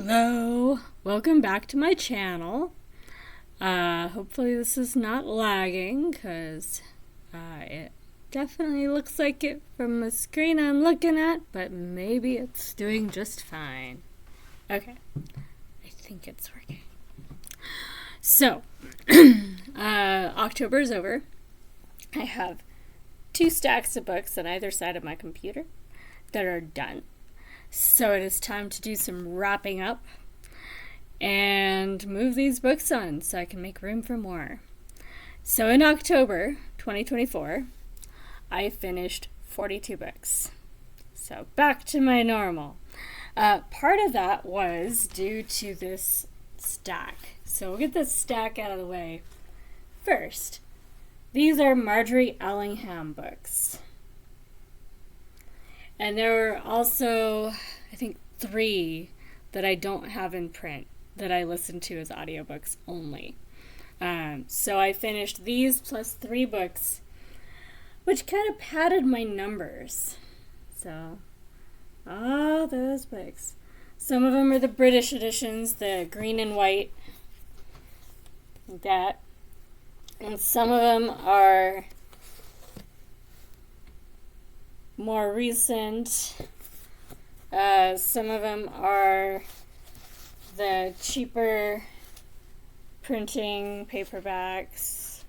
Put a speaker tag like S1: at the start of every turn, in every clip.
S1: Hello, welcome back to my channel. Hopefully this is not lagging, because it definitely looks like it from the screen I'm looking at, but maybe it's doing just fine. Okay, I think it's working. So, October is over. I have 2 stacks of books on either side of my computer that are done. So it is time to do some wrapping up and move these books on so I can make room for more. So in October 2024, I finished 42 books. So back to my normal. Part of that was due to this stack. So we'll get this stack out of the way first. These are Marjorie Allingham books. And there were also, I think, 3 that I don't have in print that I listen to as audiobooks only. So I finished these plus 3 books, which kind of padded my numbers. So, all those books. Some of them are the British editions, the green and white, like that. And some of them are more recent. Some of them are the cheaper printing paperbacks.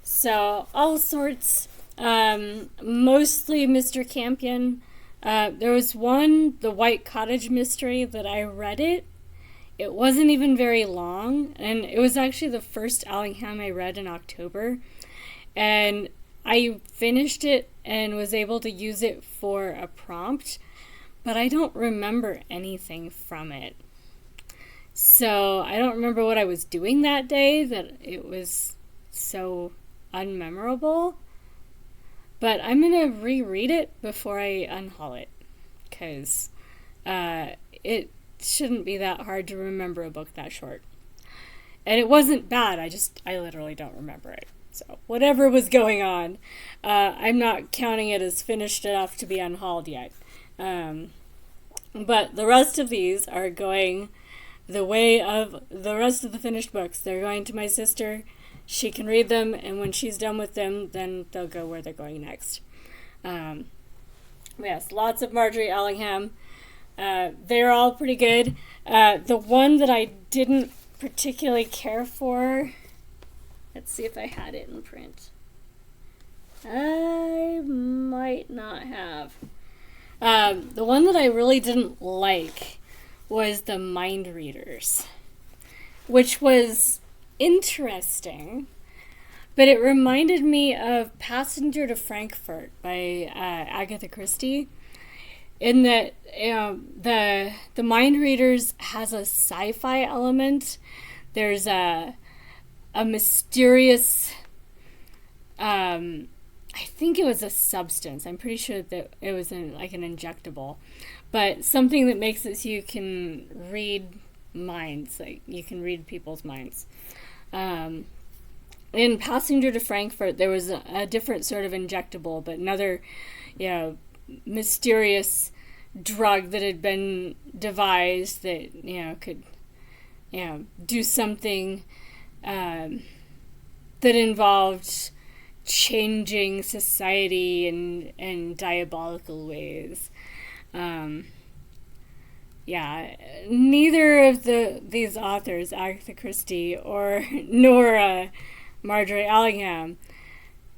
S1: So all sorts. Mostly Mr. Campion. There was one, The White Cottage Mystery, that I read it. It wasn't even very long, and it was actually the first Allingham I read in October. And I finished it and was able to use it for a prompt, but I don't remember anything from it. So I don't remember what I was doing that day that it was so unmemorable. But I'm going to reread it before I unhaul it, because it shouldn't be that hard to remember a book that short. And it wasn't bad, I literally don't remember it. So whatever was going on, I'm not counting it as finished enough to be unhauled yet. But the rest of these are going the way of the rest of the finished books. They're going to my sister. She can read them, and when she's done with them, then they'll go where they're going next. Yes, lots of Marjorie Allingham. They're all pretty good. The one that I didn't particularly care for, let's see if I had it in print. I might not have. The one that I really didn't like was the Mind Readers, which was interesting, but it reminded me of Passenger to Frankfurt by Agatha Christie, in that the Mind Readers has a sci-fi element. There's a mysterious, I think it was a substance. I'm pretty sure that it was like an injectable, but something that makes it so you can read minds, like you can read people's minds. In Passenger to Frankfurt, there was a different sort of injectable, but another, mysterious drug that had been devised that, could, do something that involved changing society in diabolical ways. Neither of these authors, Agatha Christie nor Marjorie Allingham,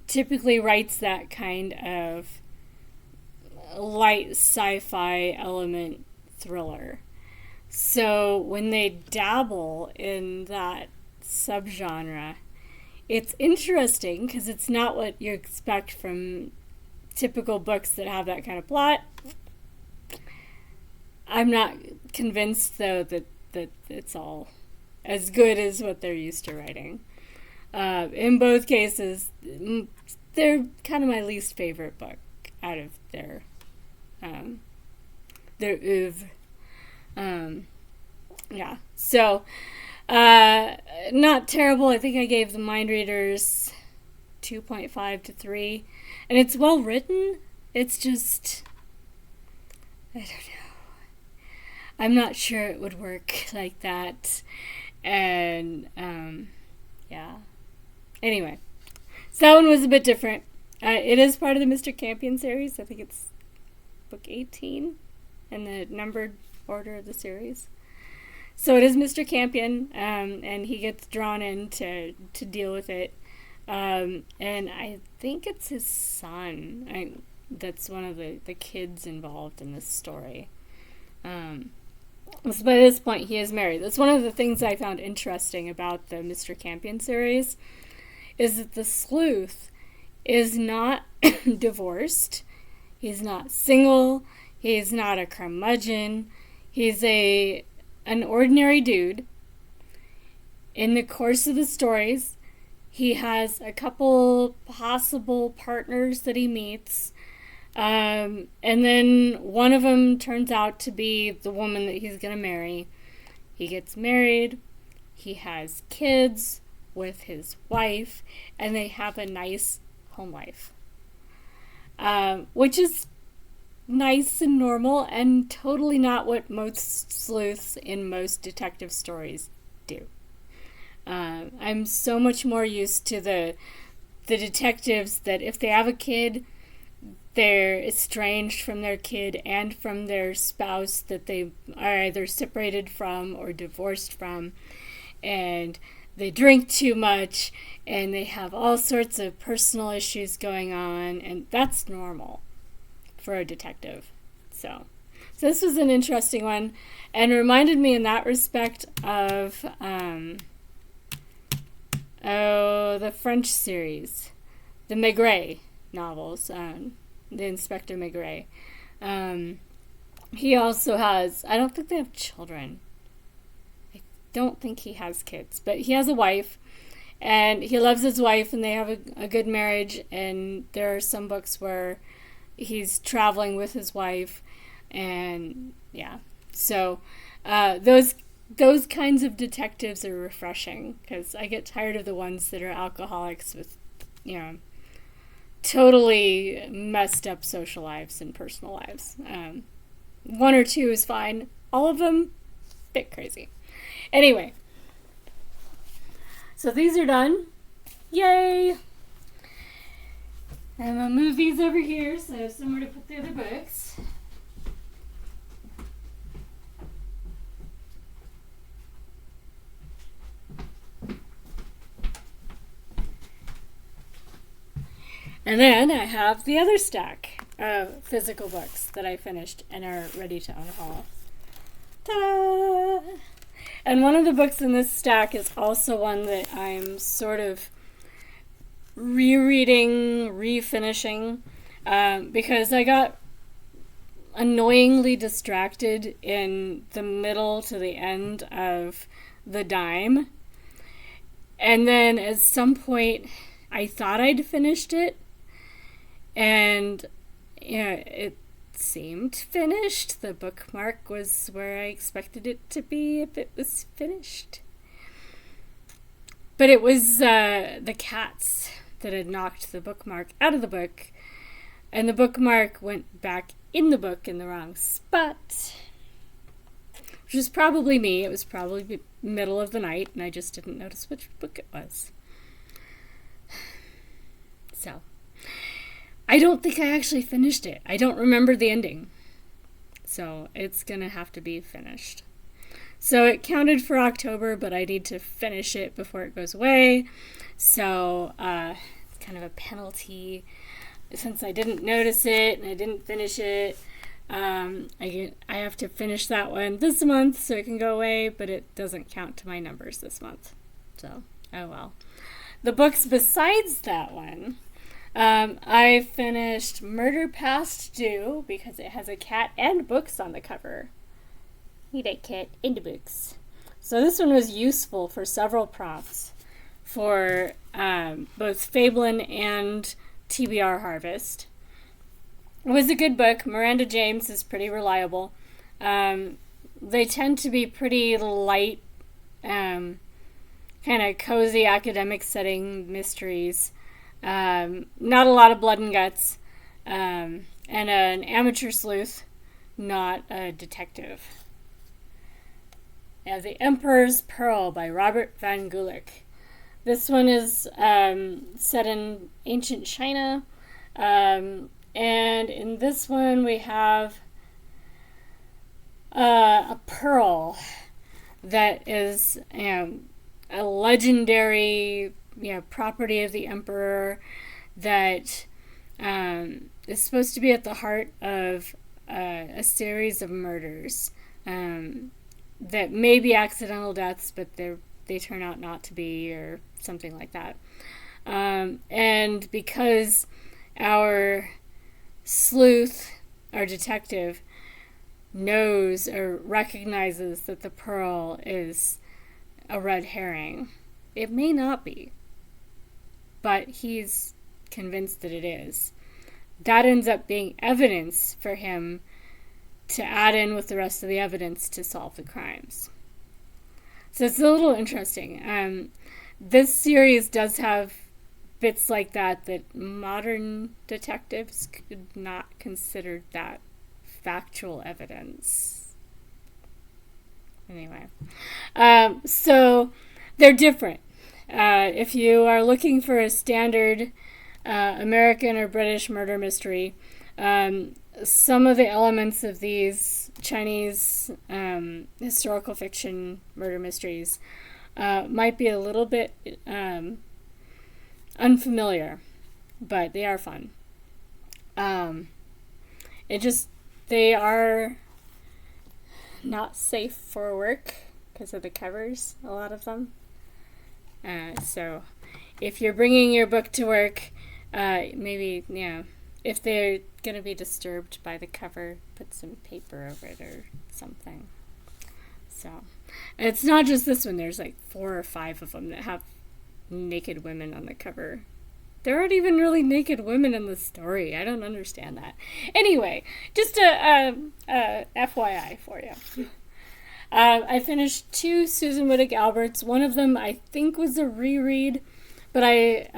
S1: typically writes that kind of light sci-fi element thriller. So when they dabble in that subgenre, it's interesting because it's not what you expect from typical books that have that kind of plot. I'm not convinced, though, that it's all as good as what they're used to writing. In both cases, they're kind of my least favorite book out of their oeuvre. So not terrible. I think I gave the Mind Readers 2.5 to 3, and it's well written. It's just, I don't know. I'm not sure it would work like that. And, yeah. Anyway, so that one was a bit different. It is part of the Mr. Campion series. I think it's book 18 in the numbered order of the series. So it is Mr. Campion, and he gets drawn in to deal with it. And I think it's his son that's one of the kids involved in this story. So by this point, he is married. That's one of the things I found interesting about the Mr. Campion series, is that the sleuth is not divorced. He's not single. He's not a curmudgeon. He's an ordinary dude. In the course of the stories, he has a couple possible partners that he meets. And then one of them turns out to be the woman that he's going to marry. He gets married. He has kids with his wife. And they have a nice home life. Which is nice and normal and totally not what most sleuths in most detective stories do. I'm so much more used to the detectives that if they have a kid, they're estranged from their kid and from their spouse that they are either separated from or divorced from, and they drink too much and they have all sorts of personal issues going on, and that's normal for a detective. So this was an interesting one and reminded me in that respect of the French series, the Maigret novels, the Inspector Maigret. He also has, I don't think they have children. I don't think he has kids, but he has a wife, and he loves his wife, and they have a good marriage, and there are some books where he's traveling with his wife, and yeah. So those kinds of detectives are refreshing, because I get tired of the ones that are alcoholics with, totally messed up social lives and personal lives. One or two is fine. All of them, bit crazy. Anyway, so these are done. Yay! I'm gonna move these over here so I have somewhere to put the other books. And then I have the other stack of physical books that I finished and are ready to unhaul. Ta-da! And one of the books in this stack is also one that I'm sort of rereading, refinishing, because I got annoyingly distracted in the middle to the end of the Daheim. And then at some point, I thought I'd finished it. And it seemed finished. The bookmark was where I expected it to be if it was finished. But it was the cats that had knocked the bookmark out of the book. And the bookmark went back in the book in the wrong spot. Which was probably me. It was probably the middle of the night, and I just didn't notice which book it was. So I don't think I actually finished it. I don't remember the ending. So it's going to have to be finished. So it counted for October, but I need to finish it before it goes away. So it's kind of a penalty. Since I didn't notice it and I didn't finish it, I have to finish that one this month so it can go away, but it doesn't count to my numbers this month. So, oh well. The books besides that one, I finished Murder Past Due because it has a cat and books on the cover. Need a cat and books. So this one was useful for several prompts for both Spillane and TBR Harvest. It was a good book. Miranda James is pretty reliable. They tend to be pretty light, kind of cozy academic setting mysteries. Not a lot of blood and guts, and an amateur sleuth, not a detective. I have The Emperor's Pearl by Robert Van Gulik. This one is set in ancient China. And in this one we have a pearl that is a legendary property of the emperor that is supposed to be at the heart of a series of murders that may be accidental deaths, but they turn out not to be, or something like that. And because our sleuth, our detective, knows or recognizes that the pearl is a red herring, it may not be, but he's convinced that it is. That ends up being evidence for him to add in with the rest of the evidence to solve the crimes. So it's a little interesting. This series does have bits like that modern detectives could not consider that factual evidence. Anyway, so they're different. If you are looking for a standard American or British murder mystery, some of the elements of these Chinese historical fiction murder mysteries might be a little bit unfamiliar, but they are fun. They are not safe for work because of the covers, a lot of them. So if you're bringing your book to work, maybe, if they're going to be disturbed by the cover, put some paper over it or something. So it's not just this one. There's like 4 or 5 of them that have naked women on the cover. There aren't even really naked women in the story. I don't understand that. Anyway, just a FYI for you. I finished 2 Susan Wittig Alberts. One of them I think was a reread, but I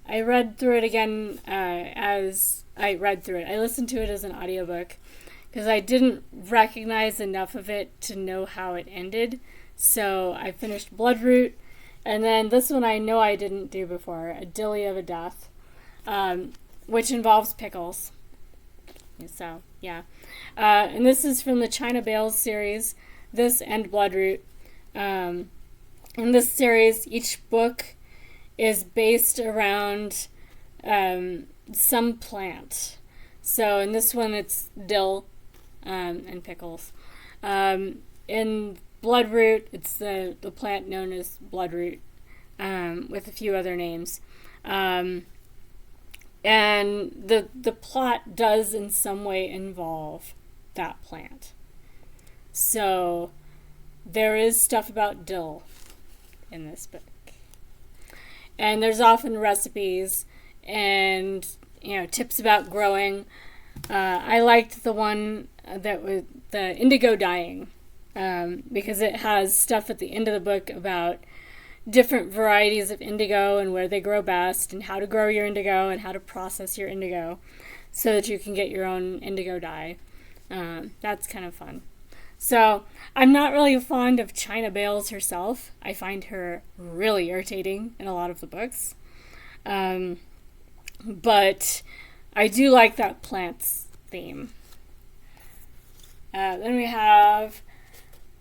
S1: read through it again as I read through it. I listened to it as an audiobook because I didn't recognize enough of it to know how it ended. So I finished Bloodroot. And then this one I know I didn't do before, A Dilly of a Death, which involves pickles. So, yeah. And this is from the China Bales series, this and Bloodroot. In this series, each book is based around some plant. So in this one, it's dill and pickles. In Bloodroot, it's the plant known as bloodroot, with a few other names. And the plot does in some way involve that plant. So there is stuff about dill in this book. And there's often recipes and tips about growing. I liked the one that was the indigo dyeing. Because it has stuff at the end of the book about different varieties of indigo and where they grow best and how to grow your indigo and how to process your indigo so that you can get your own indigo dye. That's kind of fun. So I'm not really fond of China Bales herself. I find her really irritating in a lot of the books. But I do like that plants theme. Then we have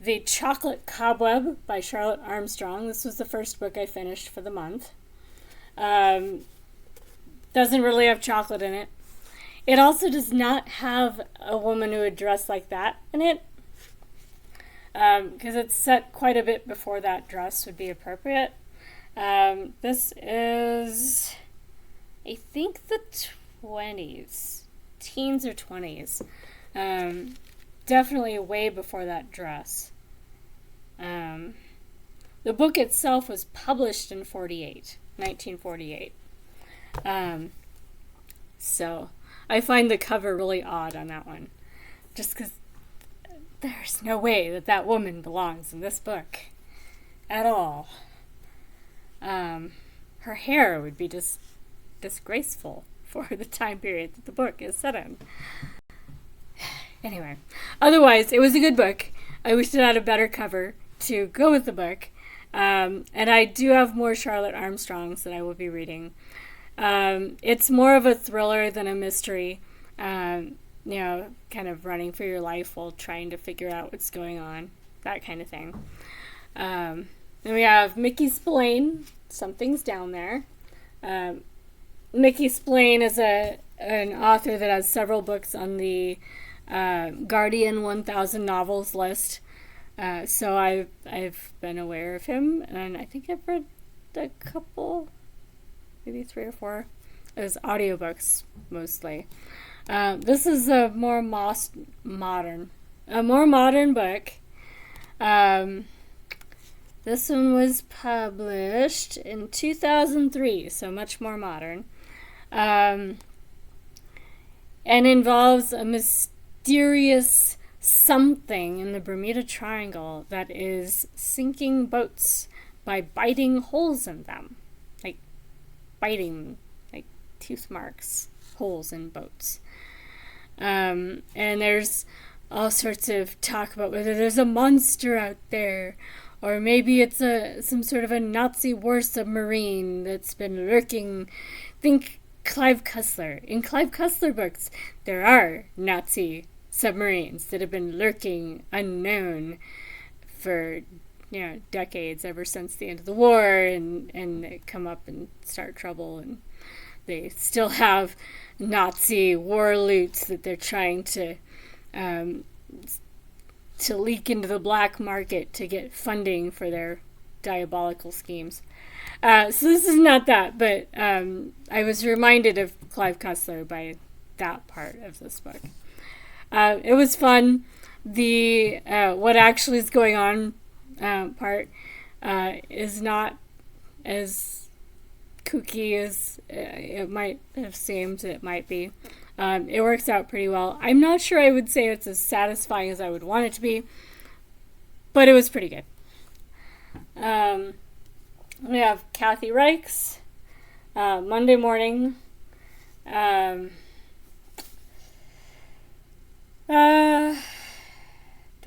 S1: The Chocolate Cobweb by Charlotte Armstrong. This was the first book I finished for the month. Doesn't really have chocolate in it. It also does not have a woman who would dress like that in it. Because it's set quite a bit before that dress would be appropriate. This is, I think, the 20s. Teens or 20s. Definitely way before that dress. The book itself was published in 1948. So I find the cover really odd on that one. Just because there's no way that woman belongs in this book at all. Her hair would be just disgraceful for the time period that the book is set in. Anyway, otherwise, it was a good book. I wish it had a better cover. to go with the book. And I do have more Charlotte Armstrongs that I will be reading. It's more of a thriller than a mystery. Kind of running for your life while trying to figure out what's going on. That kind of thing. Then we have Mickey Spillane, Something's Down There. Mickey Spillane is an author that has several books on the Guardian 1000 novels list. So I've been aware of him, and I think I've read a couple, maybe 3 or 4. It was audiobooks mostly. This is a more modern book. This one was published in 2003, so much more modern. And involves a mysterious something in the Bermuda Triangle that is sinking boats by biting holes in them. Like tooth marks, holes in boats. And there's all sorts of talk about whether there's a monster out there, or maybe it's some sort of a Nazi war submarine that's been lurking. Think Clive Cussler. In Clive Cussler books, there are Nazi submarines that have been lurking unknown for decades, ever since the end of the war, and they come up and start trouble, and they still have Nazi war loot that they're trying to leak into the black market to get funding for their diabolical schemes. So this is not that, but I was reminded of Clive Cussler by that part of this book. It was fun. The what actually is going on part is not as kooky as it might have seemed it might be. It works out pretty well. I'm not sure I would say it's as satisfying as I would want it to be, but it was pretty good. We have Kathy Reichs, Monday Morning. Do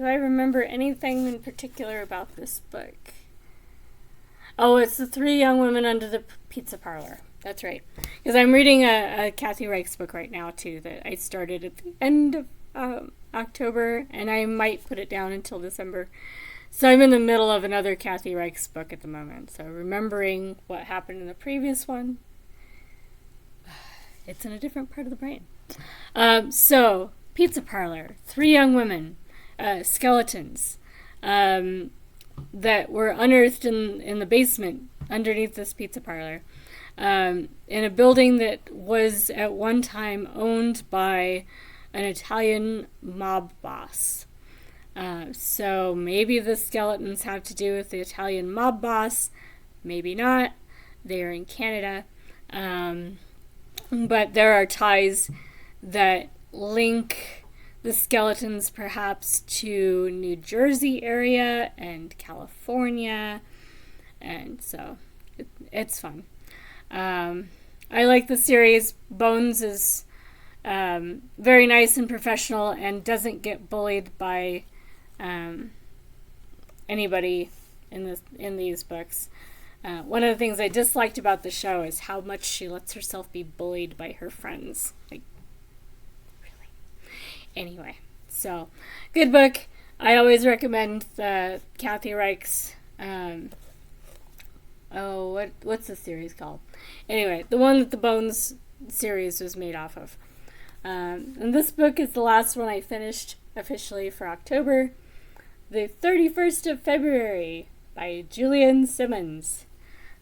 S1: I remember anything in particular about this book? Oh, it's the 3 young women under the pizza parlor. That's right. Because I'm reading a Kathy Reichs book right now, too, that I started at the end of October, and I might put it down until December. So I'm in the middle of another Kathy Reichs book at the moment. So remembering what happened in the previous one, it's in a different part of the brain. So, pizza parlor, 3 young women, skeletons, that were unearthed in the basement underneath this pizza parlor, in a building that was at one time owned by an Italian mob boss. So maybe the skeletons have to do with the Italian mob boss, maybe not. They are in Canada. But there are ties that link the skeletons perhaps to New Jersey area and California. And so it's fun. I like the series. Bones is very nice and professional and doesn't get bullied by anybody in these books. One of the things I disliked about the show is how much she lets herself be bullied by her friends. Like, really? Anyway, so good book. I always recommend the Kathy Reichs. What's the series called? Anyway, the one that the Bones series was made off of. And this book is the last one I finished officially for October. The 31st of February by Julian Symons.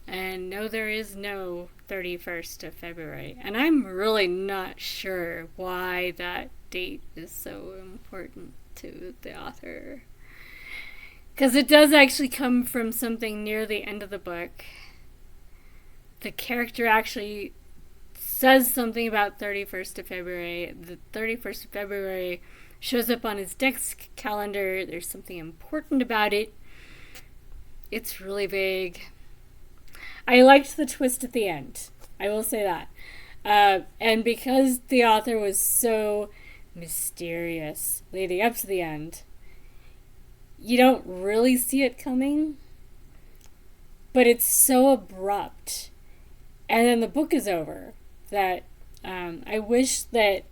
S1: And no, there is no 31st of February. And I'm really not sure why that date is so important to the author. Because it does actually come from something near the end of the book. The character actually says something about 31st of February. The 31st of February shows up on his desk calendar. There's something important about it. It's really vague. I liked the twist at the end. I will say that. And because the author was so mysterious leading up to the end, you don't really see it coming, but it's so abrupt. And then the book is over that I wish that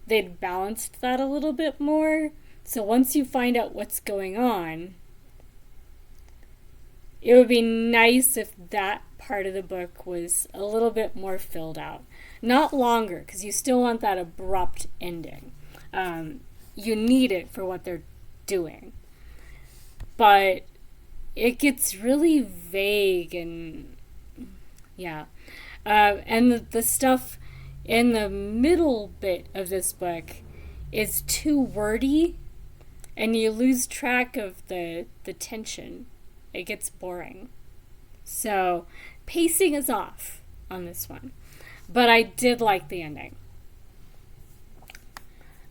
S1: they'd balanced that a little bit more. So once you find out what's going on, it would be nice if that part of the book was a little bit more filled out. Not longer, because you still want that abrupt ending. You need it for what they're doing. But it gets really vague and, yeah. And the stuff in the middle bit of this book is too wordy, and you lose track of the tension. It gets boring. So, pacing is off on this one. But I did like the ending.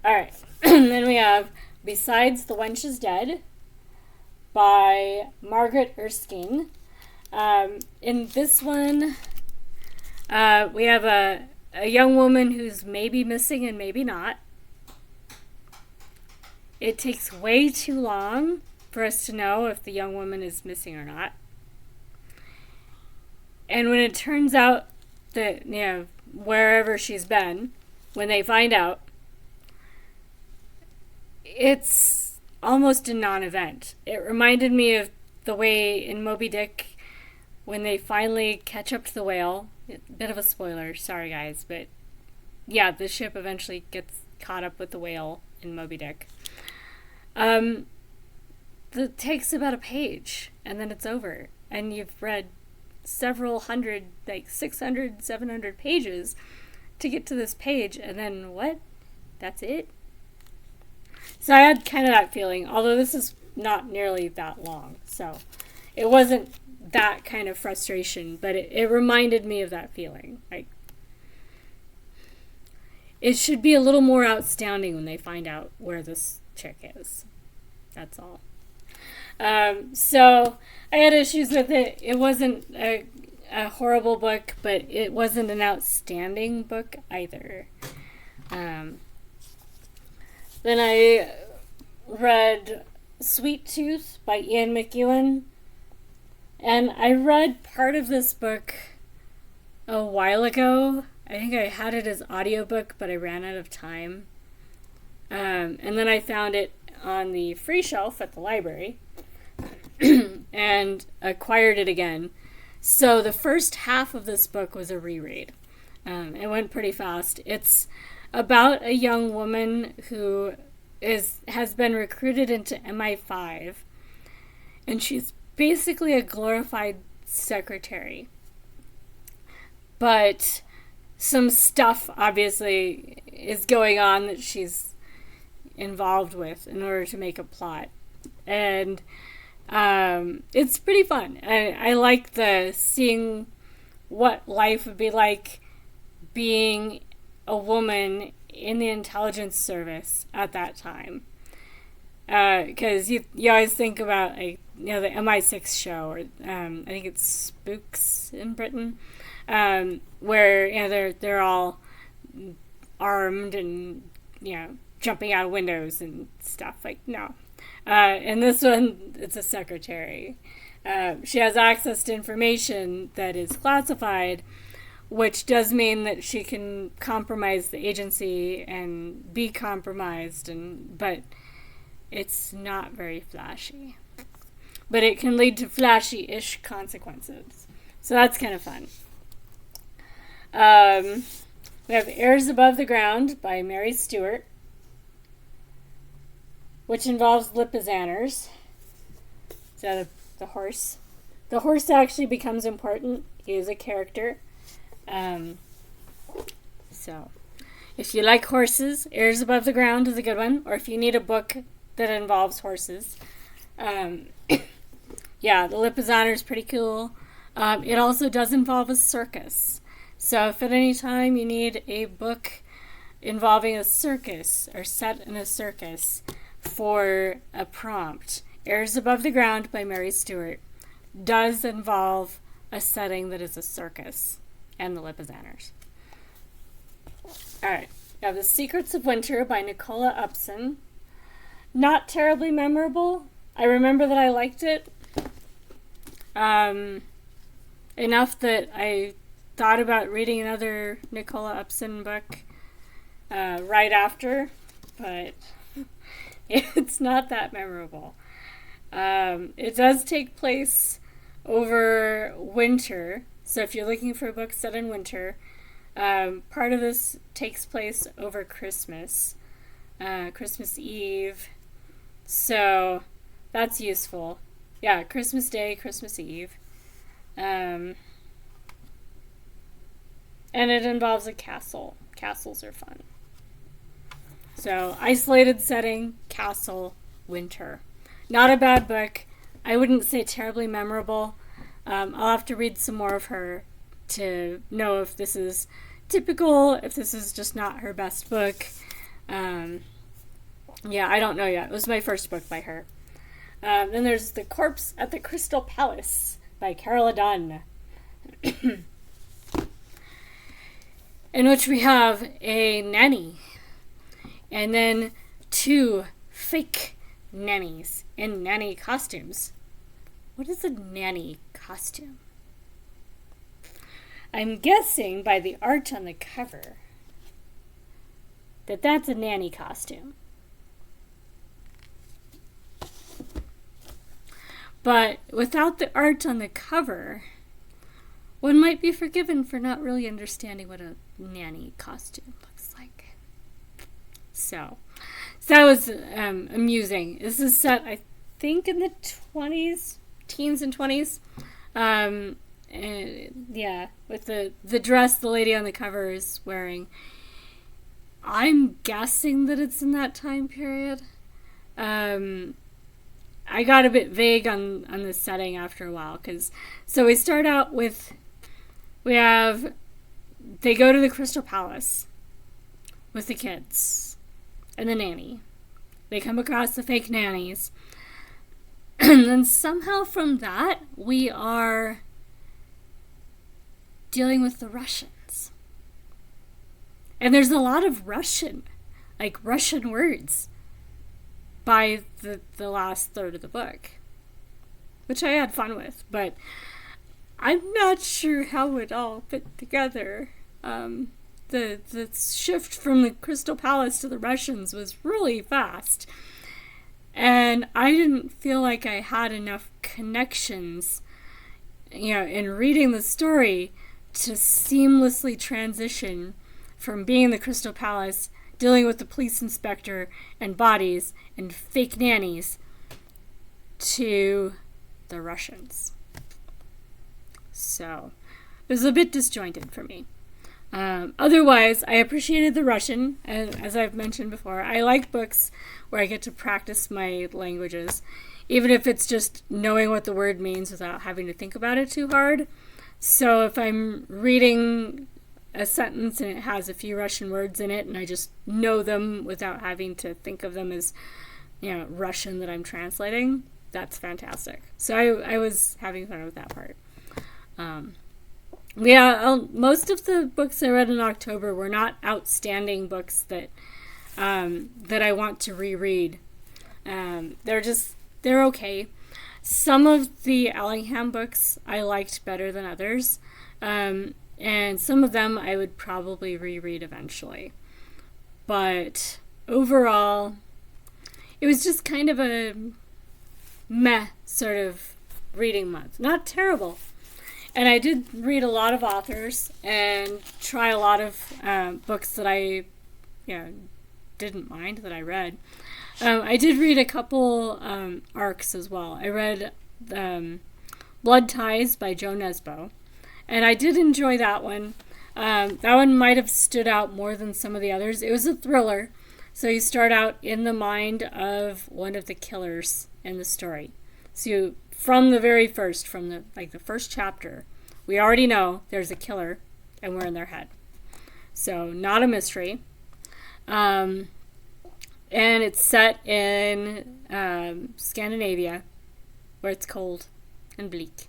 S1: Alright, then we have Besides the Wench is Dead by Margaret Erskine. In this one, we have a young woman who's maybe missing and maybe not. It takes way too long for us to know if the young woman is missing or not. And when it turns out that, wherever she's been, when they find out, it's almost a non-event. It reminded me of the way in Moby Dick, when they finally catch up to the whale. Bit of a spoiler, sorry guys, but yeah, the ship eventually gets caught up with the whale in Moby Dick. It takes about a page, and then it's over. And you've read several hundred, 600, 700 pages to get to this page, and then what? That's it? So I had kind of that feeling, although this is not nearly that long. So it wasn't that kind of frustration, but it reminded me of that feeling. It should be a little more outstanding when they find out where this chick is. That's all. So I had issues with it. It wasn't a horrible book, but it wasn't an outstanding book either. Then I read Sweet Tooth by Ian McEwan. And I read part of this book a while ago. I think I had it as audiobook, but I ran out of time. And then I found it on the free shelf at the library and acquired it again. So the first half of this book was a reread. It went pretty fast. It's about a young woman who has been recruited into MI5, and she's basically a glorified secretary. But some stuff obviously is going on that she's involved with in order to make a plot. And it's pretty fun. I like seeing what life would be like being a woman in the intelligence service at that time. Because you always think about the MI6 show, or I think it's Spooks in Britain, where they're all armed and jumping out of windows and stuff. No. In this one, it's a secretary. She has access to information that is classified, which does mean that she can compromise the agency and be compromised, but it's not very flashy. But it can lead to flashy-ish consequences. So that's kind of fun. We have Airs Above the Ground by Mary Stewart, which involves Lipizaners. So the horse. The horse actually becomes important. He is a character. So if you like horses, Airs Above the Ground is a good one. Or if you need a book that involves horses. Yeah, the Lipizzaner is pretty cool. It also does involve a circus. So if at any time you need a book involving a circus or set in a circus for a prompt, Airs Above the Ground by Mary Stewart does involve a setting that is a circus and the Lipizzaners. Alright, we have The Secrets of Winter by Nicola Upson. Not terribly memorable. I remember that I liked it enough that I thought about reading another Nicola Upson book right after, but it's not that memorable. It does take place over winter, so if you're looking for a book set in winter, part of this takes place over Christmas Eve, so that's useful. Yeah, Christmas Day, Christmas Eve. And it involves a castle. Castles are fun. So, isolated setting, castle, winter. Not a bad book. I wouldn't say terribly memorable. I'll have to read some more of her to know if this is typical, if this is just not her best book. Yeah, I don't know yet. It was my first book by her. Then there's The Corpse at the Crystal Palace by Carola Dunn. In which we have a nanny and then 2 fake nannies in nanny costumes. What is a nanny costume? I'm guessing by the art on the cover that that's a nanny costume. But without the art on the cover, one might be forgiven for not really understanding what a nanny costume looks like. So that was amusing. This is set, I think, in the 20s, teens and 20s. And yeah, with the dress the lady on the cover is wearing. I'm guessing that it's in that time period. I got a bit vague on the setting after a while. So we start out with, they go to the Crystal Palace with the kids and the nanny. They come across the fake nannies. And then somehow from that, we are dealing with the Russians. And there's a lot of Russian words by the last third of the book, which I had fun with, but I'm not sure how it all fit together. The shift from the Crystal Palace to the Russians was really fast, and I didn't feel like I had enough connections, in reading the story to seamlessly transition from being in the Crystal Palace, dealing with the police inspector and bodies and fake nannies, to the Russians. So it was a bit disjointed for me. Otherwise, I appreciated the Russian, and as I've mentioned before, I like books where I get to practice my languages, even if it's just knowing what the word means without having to think about it too hard. So if I'm reading a sentence and it has a few Russian words in it and I just know them without having to think of them as, Russian that I'm translating, that's fantastic. So I was having fun with that part. Most of the books I read in October were not outstanding books that I want to reread. They're okay. Some of the Allingham books I liked better than others. And some of them I would probably reread eventually. But overall, it was just kind of a meh sort of reading month. Not terrible. And I did read a lot of authors and try a lot of books that I didn't mind that I read. I did read a couple arcs as well. I read Blood Ties by Jo Nesbø. And I did enjoy that one. That one might have stood out more than some of the others. It was a thriller. So you start out in the mind of one of the killers in the story. So from the very first, from the first chapter, we already know there's a killer and we're in their head. So not a mystery. And it's set in Scandinavia, where it's cold and bleak.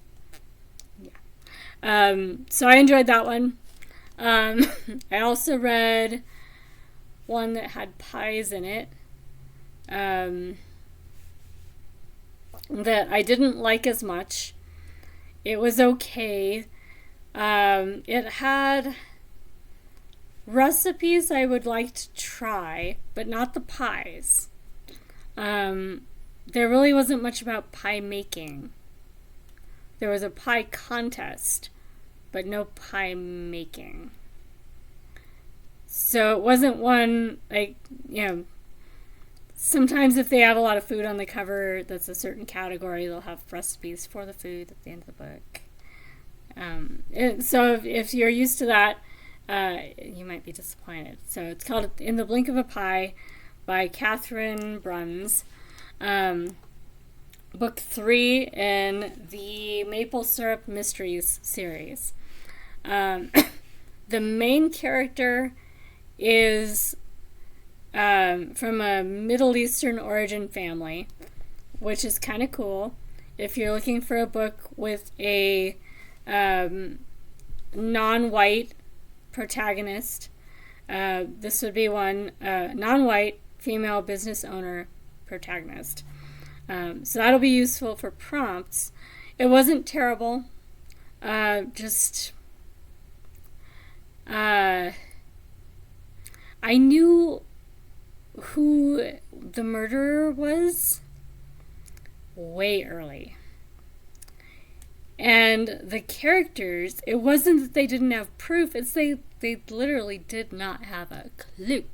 S1: So I enjoyed that one. I also read one that had pies in it. that I didn't like as much. It was okay. It had recipes I would like to try, but not the pies. There really wasn't much about pie making. There was a pie contest, but no pie making. So it wasn't one, like, sometimes if they have a lot of food on the cover that's a certain category, they'll have recipes for the food at the end of the book. So if you're used to that, you might be disappointed. So it's called In the Blink of a Pie by Catherine Bruns. Book 3 in the Maple Syrup Mysteries series. The main character is from a Middle Eastern origin family, which is kind of cool. If you're looking for a book with a non-white protagonist, this would be one, non-white female business owner protagonist. So that'll be useful for prompts. It wasn't terrible. I knew who the murderer was way early. And the characters, it wasn't that they didn't have proof, it's they literally did not have a clue.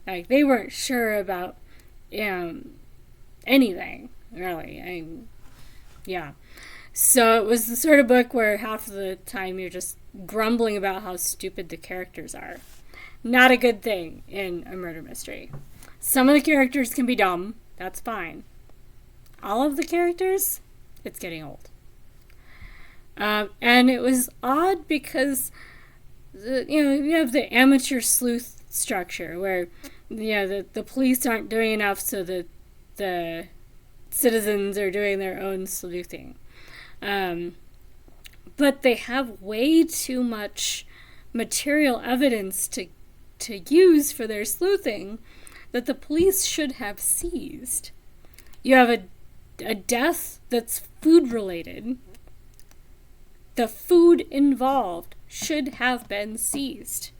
S1: Like, they weren't sure about anything, really. Yeah. So it was the sort of book where half of the time you're just grumbling about how stupid the characters are. Not a good thing in a murder mystery. Some of the characters can be dumb. That's fine. All of the characters, it's getting old. And it was odd because, you have the amateur sleuth structure where, the police aren't doing enough, so the citizens are doing their own sleuthing. But they have way too much material evidence to use for their sleuthing that the police should have seized. You have a death that's food related. The food involved should have been seized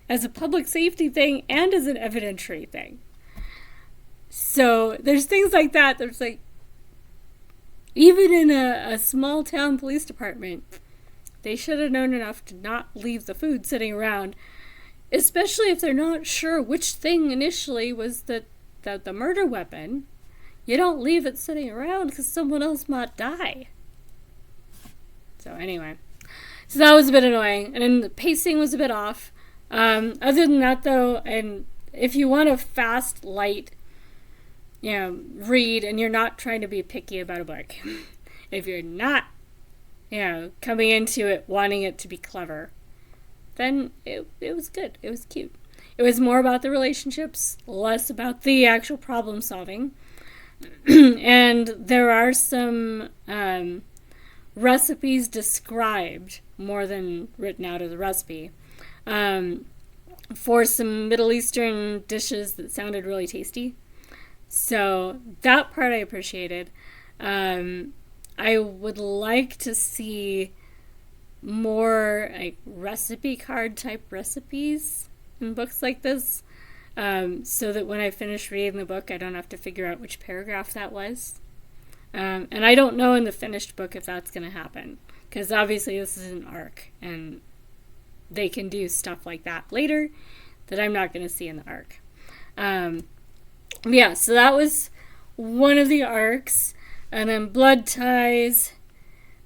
S1: as a public safety thing and as an evidentiary thing. So there's things like that. There's like, even in a small town police department, they should have known enough to not leave the food sitting around, especially if they're not sure which thing initially was the murder weapon. You don't leave it sitting around because someone else might die. So anyway, so that was a bit annoying, and then the pacing was a bit off. Other than that, though, and if you want a fast, light, read, and you're not trying to be picky about a book, if you're not, coming into it wanting it to be clever, then it was good. It was cute. It was more about the relationships, less about the actual problem solving. And there are some recipes described more than written out of the recipe for some Middle Eastern dishes that sounded really tasty. So that part I appreciated. I would like to see more like recipe card type recipes in books like this, so that when I finish reading the book, I don't have to figure out which paragraph that was. And I don't know in the finished book if that's going to happen, because obviously this is an arc, and they can do stuff like that later that I'm not going to see in the arc. Yeah, so that was one of the arcs, and then Blood Ties,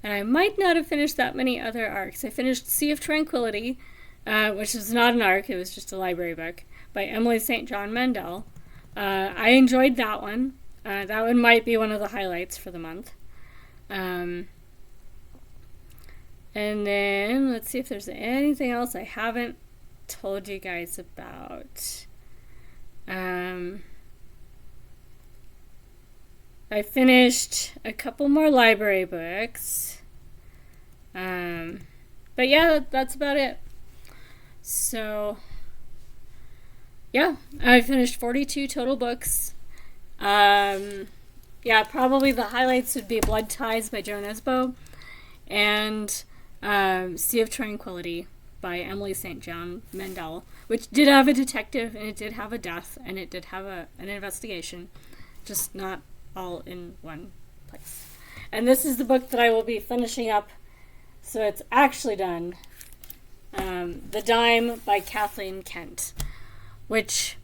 S1: and I might not have finished that many other arcs. I finished Sea of Tranquility, which was not an arc, it was just a library book, by Emily St. John Mandel. I enjoyed that one. That one might be one of the highlights for the month. And then, let's see if there's anything else I haven't told you guys about. I finished a couple more library books. But yeah, that's about it. So, yeah, I finished 42 total books. yeah, probably the highlights would be Blood Ties by Joe Nesbø and Sea of Tranquility by Emily St. John Mandel, which did have a detective, and it did have a death, and it did have an investigation, just not all in one place. And this is the book that I will be finishing up, so it's actually done. The Daheim by Kathleen Kent, which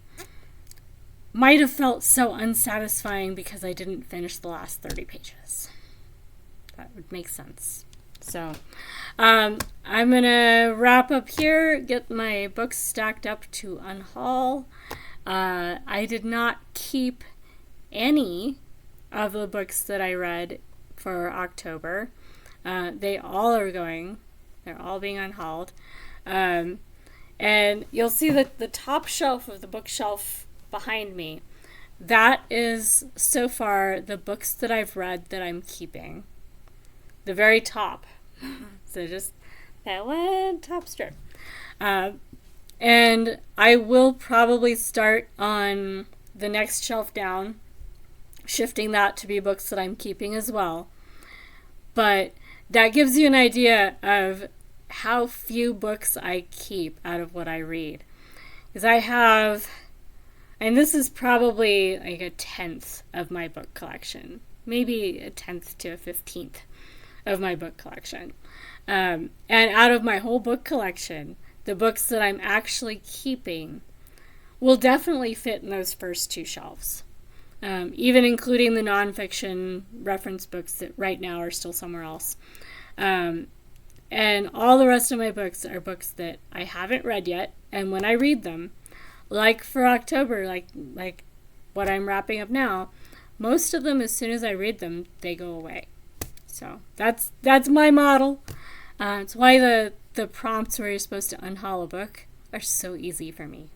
S1: might have felt so unsatisfying because I didn't finish the last 30 pages. That would make sense. So, I'm going to wrap up here, get my books stacked up to unhaul. I did not keep any of the books that I read for October. They all are going. They're all being unhauled. And you'll see that the top shelf of the bookshelf behind me, that is so far the books that I've read that I'm keeping. The very top. So just that one top strip. And I will probably start on the next shelf down, shifting that to be books that I'm keeping as well. But that gives you an idea of how few books I keep out of what I read. Because I have, and this is probably like a 10th of my book collection. Maybe a 10th to a 15th of my book collection. And out of my whole book collection, the books that I'm actually keeping will definitely fit in those first two shelves. Even including the nonfiction reference books that right now are still somewhere else. And all the rest of my books are books that I haven't read yet. And when I read them, like for October, like what I'm wrapping up now, most of them, as soon as I read them, they go away. So that's my model. It's why the prompts where you're supposed to unhaul a book are so easy for me.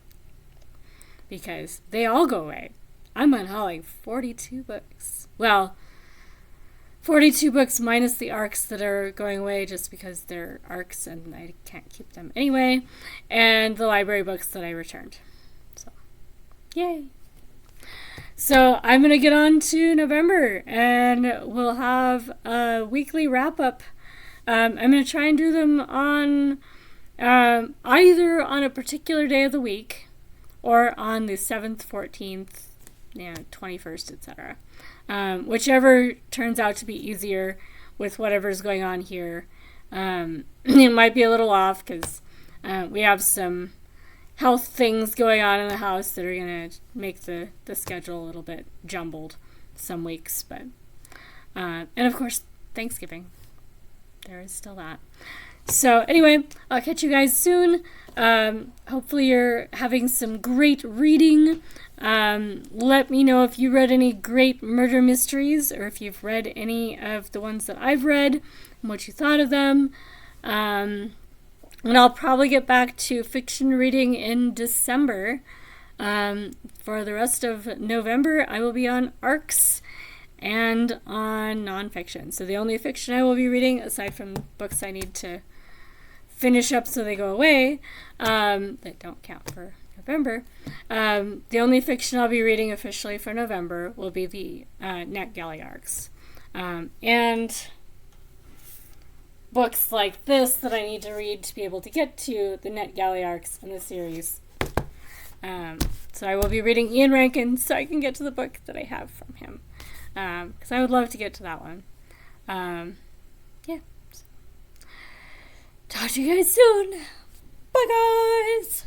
S1: Because they all go away. I'm unhauling 42 books. Well, 42 books minus the arcs that are going away just because they're arcs and I can't keep them anyway. And the library books that I returned. So, yay. So I'm going to get on to November and we'll have a weekly wrap-up. I'm going to try and do them on either on a particular day of the week or on the 7th, 14th, 21st, etc. Whichever turns out to be easier with whatever's going on here. It might be a little off because we have some health things going on in the house that are going to make the schedule a little bit jumbled some weeks. But and of course, Thanksgiving. There is still that. So anyway, I'll catch you guys soon. Hopefully you're having some great reading. Let me know if you read any great murder mysteries or if you've read any of the ones that I've read and what you thought of them. And I'll probably get back to fiction reading in December. For the rest of November, I will be on arcs and on nonfiction. So the only fiction I will be reading, aside from books I need to finish up so they go away, that don't count for November, the only fiction I'll be reading officially for November will be the NetGalley arcs. And books like this that I need to read to be able to get to the NetGalley arcs in the series. So I will be reading Ian Rankin so I can get to the book that I have from him. Because I would love to get to that one. Yeah. Talk to you guys soon. Bye, guys.